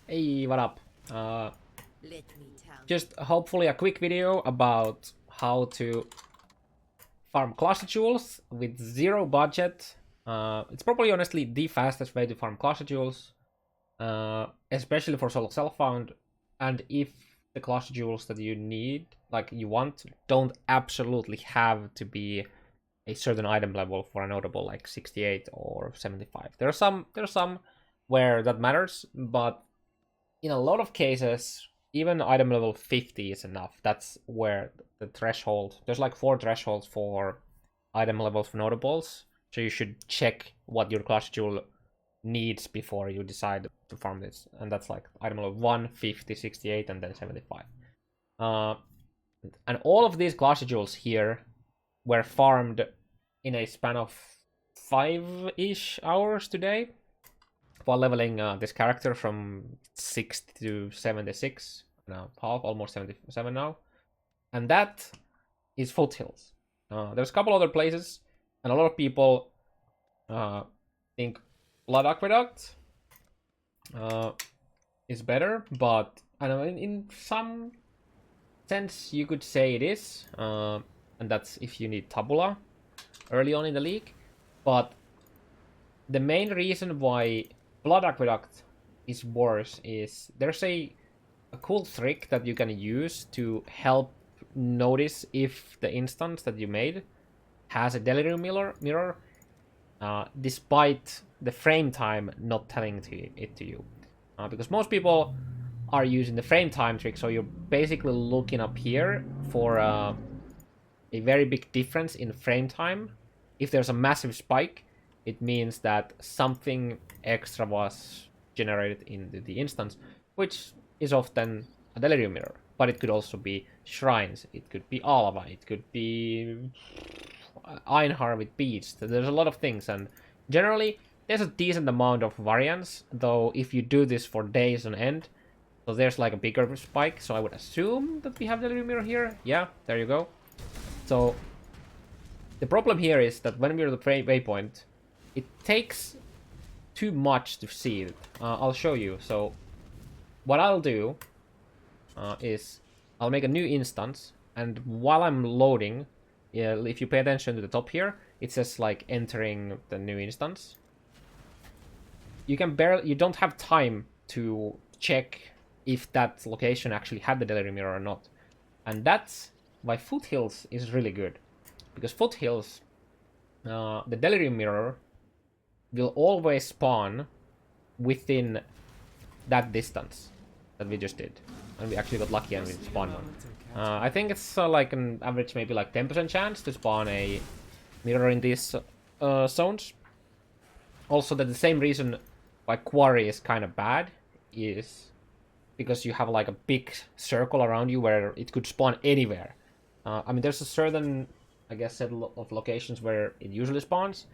Hey, what up? Let me tell Just hopefully a quick video about how to farm cluster jewels with zero budget. It's probably honestly the fastest way to farm cluster jewels, especially for solo self-found. And if the cluster jewels that you need, like you want, don't absolutely have to be a certain item level for a notable like 68 or 75. There's some where that matters, but in a lot of cases, even item level 50 is enough. That's where the threshold, there's like 4 thresholds for item levels for notables. So you should check what your cluster jewel needs before you decide to farm this. And that's like item level 1, 50, 68, and then 75. And all of these cluster jewels here were farmed in a span of 5-ish hours today while leveling this character from 60 to 76 now, half, almost 77 now, and that is Foothills. There's a couple other places, and a lot of people think Blood Aqueduct is better, but I don't know, in some sense you could say it is, and that's if you need Tabula early on in the league. But the main reason why Blood Aqueduct is worse is there's a cool trick that you can use to help notice if the instance that you made has a Delirium mirror, despite the frame time not telling it to you. Because most people are using the frame time trick, so you're basically looking up here for a very big difference in frame time. If there's a massive spike, it means that something extra was generated in the instance, which is often a Delirium mirror. But it could also be shrines, it could be Alva, it could be Einhar with beads. There's a lot of things, and generally there's a decent amount of variance, though if you do this for days on end, so there's like a bigger spike, so I would assume that we have Delirium mirror here. Yeah, there you go. So the problem here is that when we're at the waypoint, it takes too much to see it. I'll show you. So what I'll do is I'll make a new instance, and while I'm loading, if you pay attention to the top here, it says like entering the new instance. You don't have time to check if that location actually had the Delirium mirror or not, and that's why Foothills is really good, because Foothills, the Delirium mirror will always spawn within that distance that we just did. And we actually got lucky and we spawned one. I think it's like an average maybe like 10% chance to spawn a mirror in these zones. Also, that the same reason why Quarry is kind of bad is because you have like a big circle around you where it could spawn anywhere. I mean, there's a certain, I guess, set of locations where it usually spawns,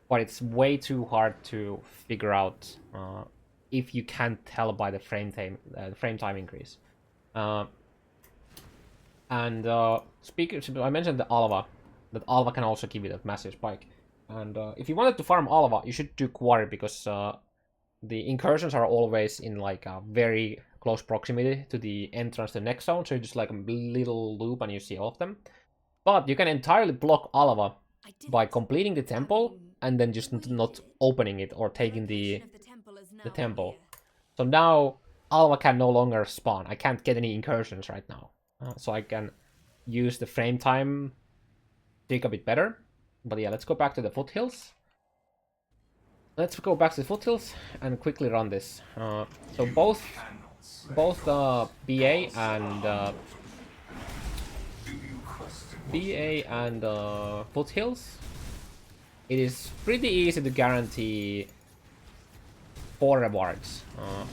but it's way too hard to figure out if you can't tell by the frame time increase. And speaking, I mentioned the Alva, that Alva can also give you that massive spike. And if you wanted to farm Alva, you should do Quarry, because the incursions are always in like a very close proximity to the entrance to the next zone, so you just like a little loop and you see all of them. But you can entirely block Alva by completing the temple and then just not opening it or taking the temple. So now Alva can no longer spawn. I can't get any incursions right now. So I can use the frame time trick a bit better. But yeah, let's go back to the Foothills. Let's go back to the Foothills and quickly run this. So both BA and Foothills, it is pretty easy to guarantee 4 rewards.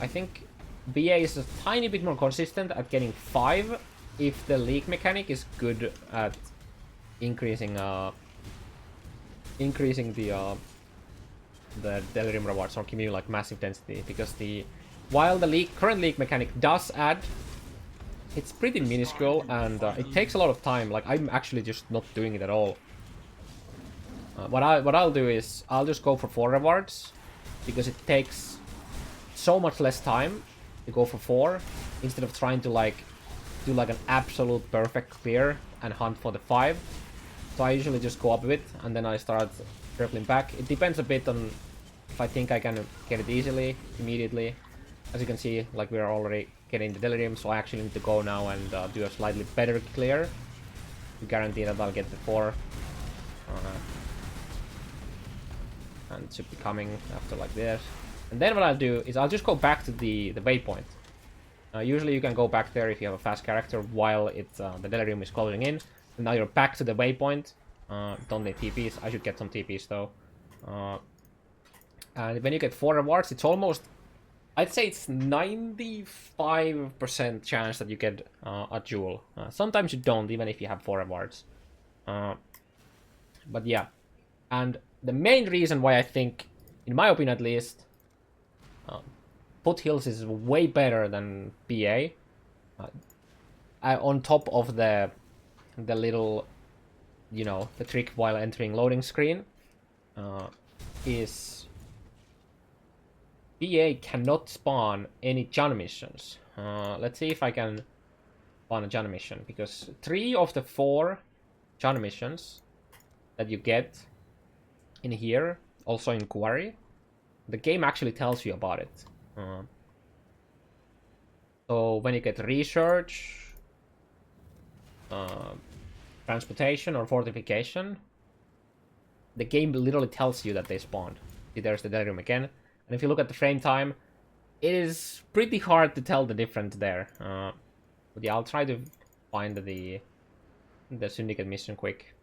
I think BA is a tiny bit more consistent at getting 5 if the leak mechanic is good at increasing the Delirium rewards, or giving you like massive density, because while the current leak mechanic does add, it's pretty minuscule, and it takes a lot of time. Like, I'm actually just not doing it at all. What I'll do is I'll just go for 4 rewards, because it takes so much less time to go for 4 instead of trying to like do like an absolute perfect clear and hunt for the 5. So I usually just go up a bit and then I start circling back. It depends a bit on if I think I can get it easily, immediately. As you can see, like we're already getting the Delirium, so I actually need to go now and do a slightly better clear to guarantee that I'll get the 4. And it should be coming after like this. And then what I'll do is I'll just go back to the waypoint. Usually you can go back there if you have a fast character while it's the Delirium is closing in. And now you're back to the waypoint. Don't need TPs. I should get some TPs though. And when you get 4 rewards, it's almost... I'd say it's 95% chance that you get a jewel. Sometimes you don't, even if you have 4 rewards. But yeah. And the main reason why I think, in my opinion at least, Foothills is way better than PA. On top of the little, you know, the trick while entering loading screen, is PA cannot spawn any Jun missions. Let's see if I can spawn a Jun mission, because 3 of the 4 Jun missions that you get in here, also in Quarry, the game actually tells you about it. So when you get research, transportation or fortification, the game literally tells you that they spawned. See, there's the Delirium again. And if you look at the frame time, it is pretty hard to tell the difference there. But yeah, I'll try to find the Syndicate mission quick.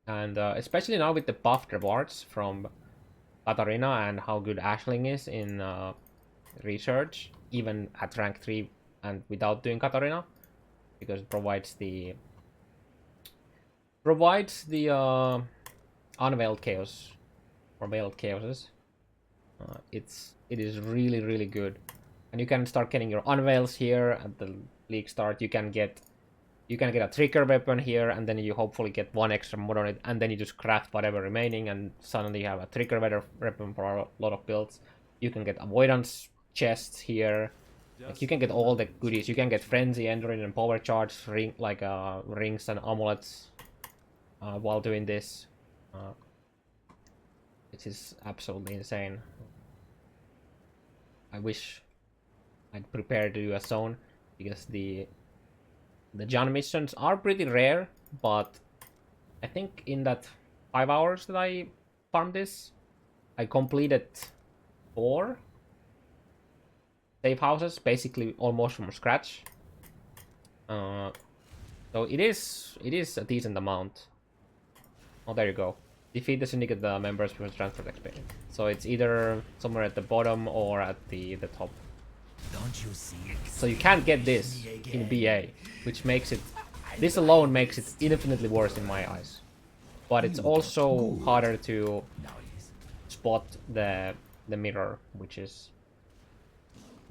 And especially now with the buffed rewards from Katarina and how good Ashling is in research, even at rank 3 and without doing Katarina, because it provides the unveiled chaos or veiled chaoses. It is really good, and you can start getting your unveils here at the league start. You can get a trigger weapon here, and then you hopefully get 1 extra mod on it, and then you just craft whatever remaining, and suddenly you have a trigger weapon for a lot of builds. You can get avoidance chests here. Like, you can get all the goodies. You can get frenzy, endurance, and power charge rings and amulets while doing this. It is absolutely insane. I wish I'd prepared to do a zone, because the Jun missions are pretty rare, but I think in that 5 hours that I farmed this, I completed 4 safe houses, basically almost from scratch. So it is a decent amount. Oh, there you go. Defeat the Syndicate members with transport experience. So it's either somewhere at the bottom or at the top. Don't you see? So you can't get this in BA, which makes it... This alone makes it infinitely worse in my eyes. But it's also harder to spot the mirror, which is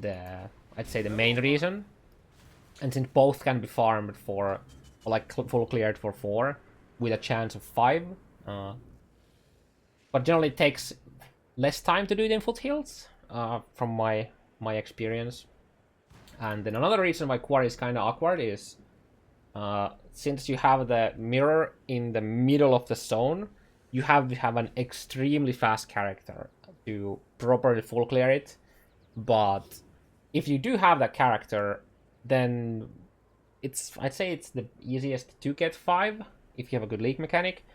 I'd say the main reason. And since both can be farmed for, like, full cleared for 4 with a chance of 5, but generally it takes less time to do it in Foothills, from my experience. And then another reason why Quarry is kind of awkward is since you have the mirror in the middle of the zone, you have to have an extremely fast character to properly full clear it. But if you do have that character, then I'd say it's the easiest to get 5 if you have a good leak mechanic.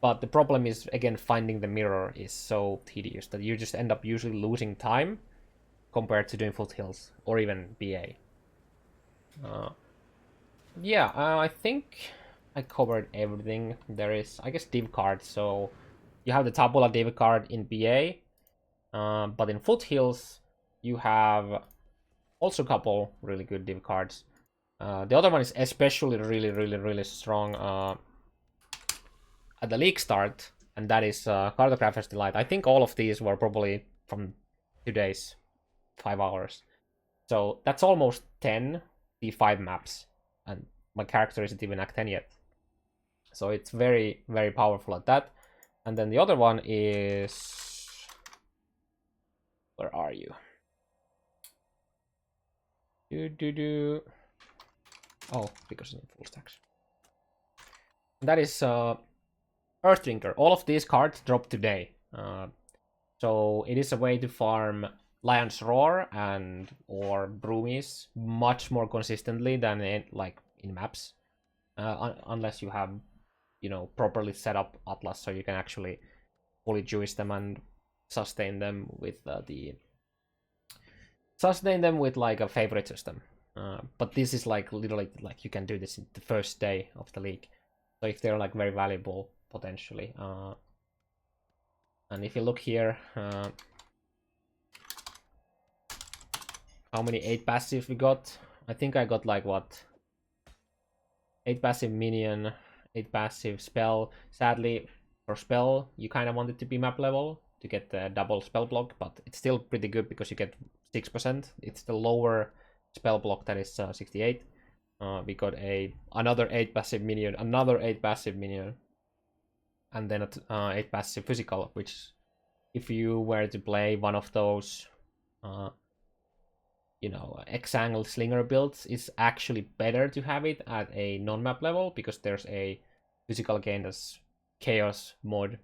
But the problem is, again, finding the mirror is so tedious that you just end up usually losing time compared to doing Foothills or even BA. Yeah, I think I covered everything. There is, I guess, div cards. So you have the Tabula div card in BA, but in Foothills you have also a couple really good div cards. The other one is especially really strong at the league start, and that is Cartographer's Delight. I think all of these were probably from today's 5 hours. So that's almost 10 D5 maps, and my character isn't even Act 10 yet. So it's very powerful at that. And then the other one is... Where are you? Oh, because it's in full stacks. That is Earthdrinker. All of these cards drop today. So it is a way to farm Lion's Roar and or Broomies much more consistently than in maps. Unless you have, properly set up Atlas, so you can actually fully juice them and sustain them with like a favorite system. But this is like literally like you can do this in the first day of the league. So if they're like very valuable potentially. And if you look here, how many 8 passive we got? I think I got like what? 8 passive minion, 8 passive spell. Sadly, for spell, you kind of want it to be map level to get the double spell block, but it's still pretty good because you get 6%. It's the lower spell block that is 68. We got another 8 passive minion, another 8 passive minion, and then 8 passive physical, which if you were to play one of those Exile slinger builds, is actually better to have it at a non-map level because there's a physical gain that's chaos mod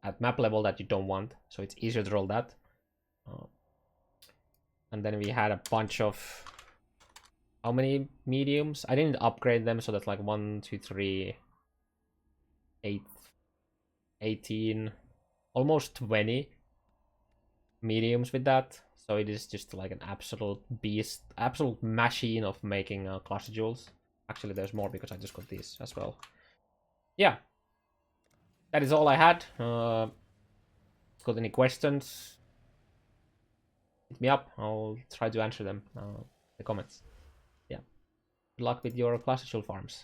at map level that you don't want, so it's easier to roll that. And then we had a bunch of, how many mediums? I didn't upgrade them, so that's like 1, 2, 3, 8, 18, almost 20 mediums with that. So it is just like an absolute beast, absolute machine of making cluster jewels. Actually, there's more because I just got these as well. Yeah, that is all I had. Got any questions? Hit me up. I'll try to answer them in the comments. Yeah. Good luck with your cluster jewel farms.